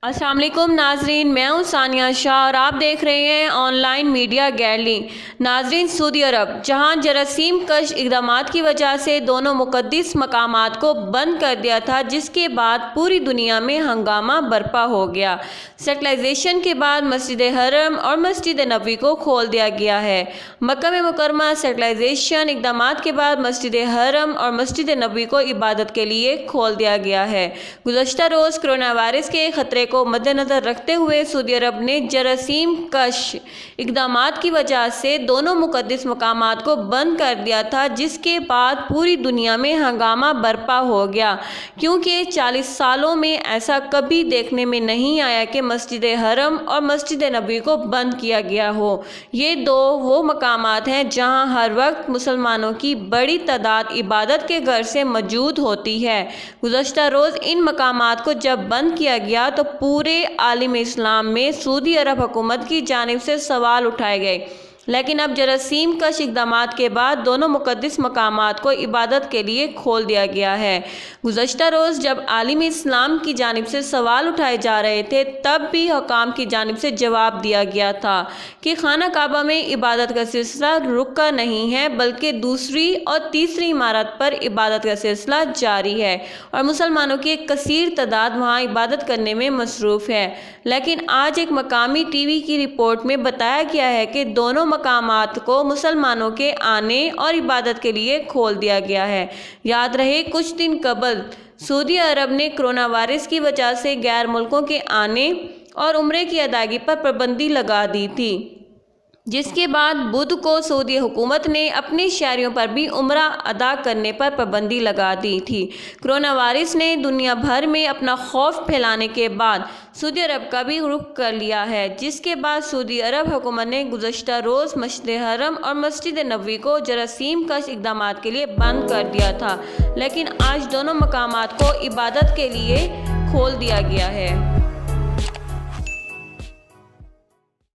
السلام علیکم ناظرین، میں ہوں ثانیہ شاہ اور آپ دیکھ رہے ہیں آن لائن میڈیا گیلری۔ ناظرین، سعودی عرب جہاں جراثیم کش اقدامات کی وجہ سے دونوں مقدس مقامات کو بند کر دیا تھا، جس کے بعد پوری دنیا میں ہنگامہ برپا ہو گیا۔ سیٹلائزیشن کے بعد مسجد حرم اور مسجد نبوی کو کھول دیا گیا ہے۔ مکہ مکرمہ سیٹلائزیشن اقدامات کے بعد مسجد حرم اور مسجد نبوی کو عبادت کے لیے کھول دیا گیا ہے۔ گزشتہ روز کرونا وائرس کے خطرے کو مد نظر رکھتے ہوئے سعودی عرب نے جراثیم کش اقدامات کی وجہ سے دونوں مقدس مقامات کو بند کر دیا تھا، جس کے بعد پوری دنیا میں ہنگامہ برپا ہو گیا، کیونکہ 40 سالوں میں ایسا کبھی دیکھنے میں نہیں آیا کہ مسجد حرم اور مسجد نبوی کو بند کیا گیا ہو۔ یہ وہ مقامات ہیں جہاں ہر وقت مسلمانوں کی بڑی تعداد عبادت کے غرض سے موجود ہوتی ہے۔ گزشتہ روز ان مقامات کو جب بند کیا گیا تو پورے عالم اسلام میں سعودی عرب حکومت کی جانب سے سوال اٹھائے گئے، لیکن اب جراثیم کش اقدامات کے بعد دونوں مقدس مقامات کو عبادت کے لیے کھول دیا گیا ہے۔ گزشتہ روز جب عالم اسلام کی جانب سے سوال اٹھائے جا رہے تھے، تب بھی حکام کی جانب سے جواب دیا گیا تھا کہ خانہ کعبہ میں عبادت کا سلسلہ رکا نہیں ہے، بلکہ دوسری اور تیسری عمارت پر عبادت کا سلسلہ جاری ہے اور مسلمانوں کی ایک کثیر تعداد وہاں عبادت کرنے میں مصروف ہے۔ لیکن آج ایک مقامی ٹی وی کی رپورٹ میں بتایا گیا ہے کہ دونوں مقامات کو مسلمانوں کے آنے اور عبادت کے لیے کھول دیا گیا ہے۔ یاد رہے، کچھ دن قبل سعودی عرب نے کرونا وائرس کی وجہ سے غیر ملکوں کے آنے اور عمرے کی ادائیگی پر پابندی لگا دی تھی، جس کے بعد بدھ کو سعودی حکومت نے اپنے شہریوں پر بھی عمرہ ادا کرنے پر پابندی لگا دی تھی۔ کرونا وائرس نے دنیا بھر میں اپنا خوف پھیلانے کے بعد سعودی عرب کا بھی رخ کر لیا ہے، جس کے بعد سعودی عرب حکومت نے گزشتہ روز مسجد حرم اور مسجد نبوی کو جراثیم کش اقدامات کے لیے بند کر دیا تھا، لیکن آج دونوں مقامات کو عبادت کے لیے کھول دیا گیا ہے۔